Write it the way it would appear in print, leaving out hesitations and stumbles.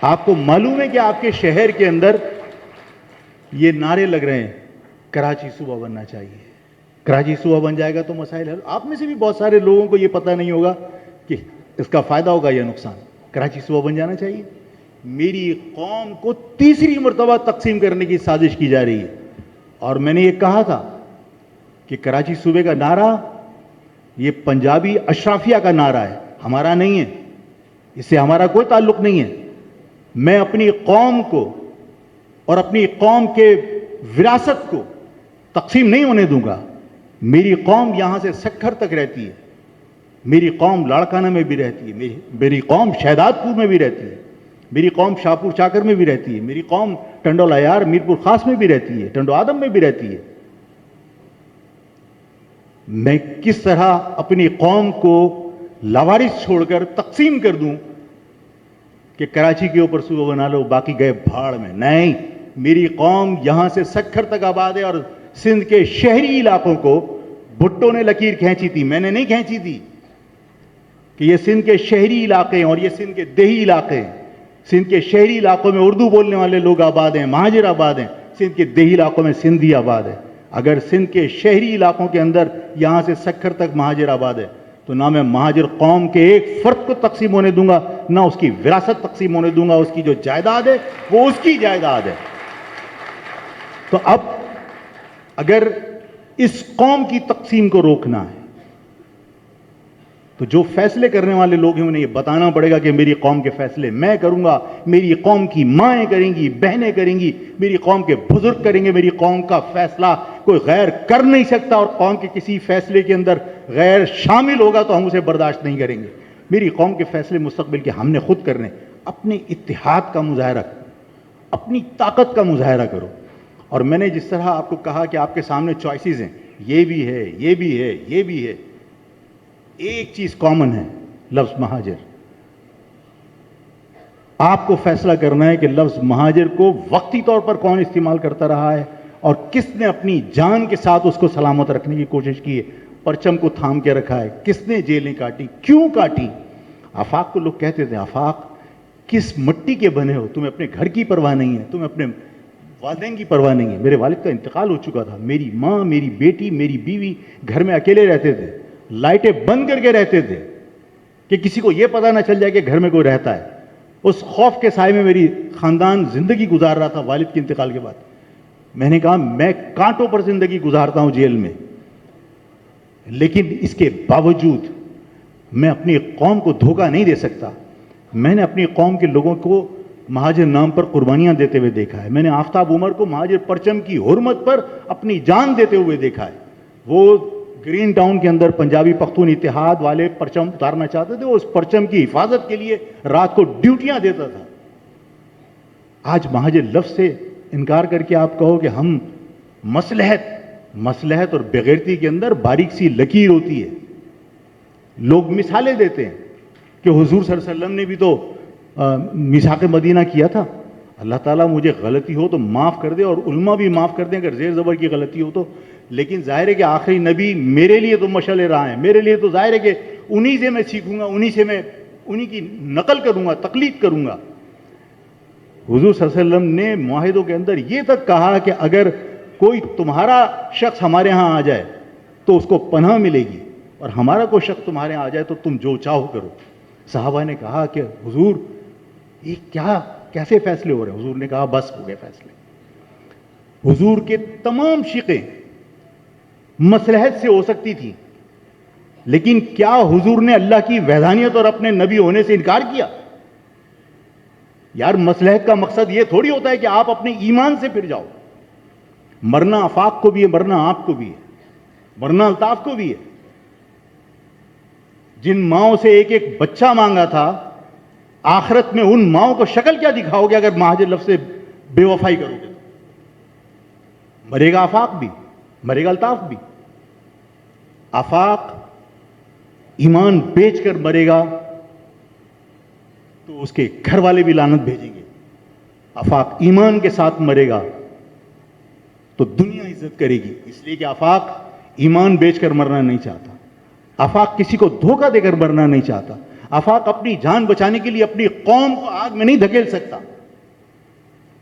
آپ کو معلوم ہے کہ آپ کے شہر کے اندر یہ نعرے لگ رہے ہیں کراچی صوبہ بننا چاہیے, کراچی صوبہ بن جائے گا تو مسائل حل. آپ میں سے بھی بہت سارے لوگوں کو یہ پتہ نہیں ہوگا کہ اس کا فائدہ ہوگا یا نقصان. کراچی صوبہ بن جانا چاہیے. میری قوم کو تیسری مرتبہ تقسیم کرنے کی سازش کی جا رہی ہے, اور میں نے یہ کہا تھا کہ کراچی صوبے کا نعرہ یہ پنجابی اشرافیہ کا نعرہ ہے, ہمارا نہیں ہے, اس سے ہمارا کوئی تعلق نہیں ہے. میں اپنی قوم کو اور اپنی قوم کے وراثت کو تقسیم نہیں ہونے دوں گا. میری قوم یہاں سے سکھر تک رہتی ہے, میری قوم لاڑکانہ میں بھی رہتی ہے, میری قوم شہداد پور میں بھی رہتی ہے, میری قوم شاہپور چاکر میں بھی رہتی ہے, میری قوم ٹنڈو لیار میرپور خاص میں بھی رہتی ہے, ٹنڈو آدم میں بھی رہتی ہے. میں کس طرح اپنی قوم کو لاوارث چھوڑ کر تقسیم کر دوں کہ کراچی کے اوپر صوبہ بنا لو باقی گئے بھاڑ میں؟ نہیں, میری قوم یہاں سے سکھر تک آباد ہے, اور سندھ کے شہری علاقوں کو بھٹو نے لکیر کھینچی تھی, میں نے نہیں کھینچی تھی, کہ یہ سندھ کے شہری علاقے ہیں اور یہ سندھ کے دیہی علاقے ہیں. سندھ کے شہری علاقوں میں اردو بولنے والے لوگ آباد ہیں, مہاجر آباد ہیں, سندھ کے دیہی علاقوں میں سندھی آباد ہے. اگر سندھ کے شہری علاقوں کے اندر یہاں سے سکھر تک مہاجر آباد ہے تو نہ میں مہاجر قوم کے ایک فرد کو تقسیم ہونے دوں گا, نہ اس کی وراثت تقسیم ہونے دوں گا. اس کی جو جائیداد ہے وہ اس کی جائیداد ہے. تو اب اگر اس قوم کی تقسیم کو روکنا ہے تو جو فیصلے کرنے والے لوگ ہیں انہیں یہ بتانا پڑے گا کہ میری قوم کے فیصلے میں کروں گا, میری قوم کی مائیں کریں گی, بہنیں کریں گی, میری قوم کے بزرگ کریں گے. میری قوم کا فیصلہ کوئی غیر کر نہیں سکتا, اور قوم کے کسی فیصلے کے اندر غیر شامل ہوگا تو ہم اسے برداشت نہیں کریں گے. میری قوم کے فیصلے مستقبل کے ہم نے خود کرنے. اپنے اتحاد کا مظاہرہ کرو, اپنی طاقت کا مظاہرہ کرو. اور میں نے جس طرح آپ کو کہا کہ آپ کے سامنے چوائسیز ہیں, یہ بھی ہے, یہ بھی ہے, یہ بھی ہے, ایک چیز کامن ہے, لفظ مہاجر. آپ کو فیصلہ کرنا ہے کہ لفظ مہاجر کو وقتی طور پر کون استعمال کرتا رہا ہے اور کس نے اپنی جان کے ساتھ اس کو سلامت رکھنے کی کوشش کی ہے, پرچم کو تھام کے رکھا ہے, کس نے جیلیں کاٹی, کیوں کاٹی. آفاق کو لوگ کہتے تھے آفاق کس مٹی کے بنے ہو, تمہیں اپنے گھر کی پرواہ نہیں ہے, تمہیں اپنے والدین کی پرواہ نہیں ہے. میرے والد کا انتقال ہو چکا تھا, میری ماں, میری بیٹی, میری بیوی گھر میں اکیلے رہتے تھے, لائٹیں بند کر کے رہتے تھے کہ کسی کو یہ پتہ نہ چل جائے کہ گھر میں کوئی رہتا ہے. اس خوف کے سائے میں میری خاندان زندگی گزار رہا تھا والد کے انتقال کے بعد. میں نے کہا میں کانٹوں پر زندگی گزارتا ہوں جیل میں, لیکن اس کے باوجود میں اپنی قوم کو دھوکہ نہیں دے سکتا. میں نے اپنی قوم کے لوگوں کو مہاجر نام پر قربانیاں دیتے ہوئے دیکھا ہے. میں نے آفتاب عمر کو مہاجر پرچم کی حرمت پر اپنی جان دیتے ہوئے دیکھا ہے. وہ گرین ٹاؤن کے اندر پنجابی پختون اتحاد والے پرچم اتارنا چاہتے تھے, وہ اس پرچم کی حفاظت کے لیے رات کو ڈیوٹیاں دیتا تھا. آج مہاجر لفظ سے انکار کر کے آپ کہو کہ ہم مصلحت اور بغیرتی کے اندر باریک سی لکیر ہوتی ہے. لوگ مثالیں دیتے ہیں کہ حضور صلی اللہ علیہ وسلم نے بھی تو میثاق مدینہ کیا تھا. اللہ تعالیٰ مجھے غلطی ہو تو معاف کر دے, اور علماء بھی معاف کر دیں اگر زیر زبر کی غلطی ہو تو. لیکن ظاہر ہے کہ آخری نبی میرے لیے تو مشعل راہ ہیں, میرے لیے تو ظاہر ہے کہ انہی سے میں سیکھوں گا, انہی کی نقل کروں گا, تقلید کروں گا. حضور صلی اللہ علیہ وسلم نے معاہدوں کے اندر یہ تک کہا کہ اگر کوئی تمہارا شخص ہمارے ہاں آ جائے تو اس کو پناہ ملے گی, اور ہمارا کوئی شخص تمہارے ہاں آ جائے تو تم جو چاہو کرو. صحابہ نے کہا کہ حضور یہ کیسے فیصلے ہو رہے ہیں؟ حضور نے کہا بس ہو گئے فیصلے. حضور کے تمام شقیں مصلحت سے ہو سکتی تھی, لیکن کیا حضور نے اللہ کی وحدانیت اور اپنے نبی ہونے سے انکار کیا؟ یار مصلحت کا مقصد یہ تھوڑی ہوتا ہے کہ آپ اپنے ایمان سے پھر جاؤ. مرنا آفاق کو بھی ہے, مرنا آپ کو بھی ہے, مرنا الطاف کو بھی ہے. جن ماؤں سے ایک ایک بچہ مانگا تھا, آخرت میں ان ماؤں کو شکل کیا دکھاؤ گے اگر مہاجر لفظ سے بے وفائی کرو گے؟ مرے گا آفاق بھی, مرے گا الطاف بھی. آفاق ایمان بیچ کر مرے گا تو اس کے گھر والے بھی لعنت بھیجیں گے. آفاق ایمان کے ساتھ مرے گا تو دنیا عزت کرے گی, اس لیے کہ آفاق ایمان بیچ کر مرنا نہیں چاہتا. آفاق کسی کو دھوکہ دے کر مرنا نہیں چاہتا. آفاق اپنی جان بچانے کے لیے اپنی قوم کو آگ میں نہیں دھکیل سکتا.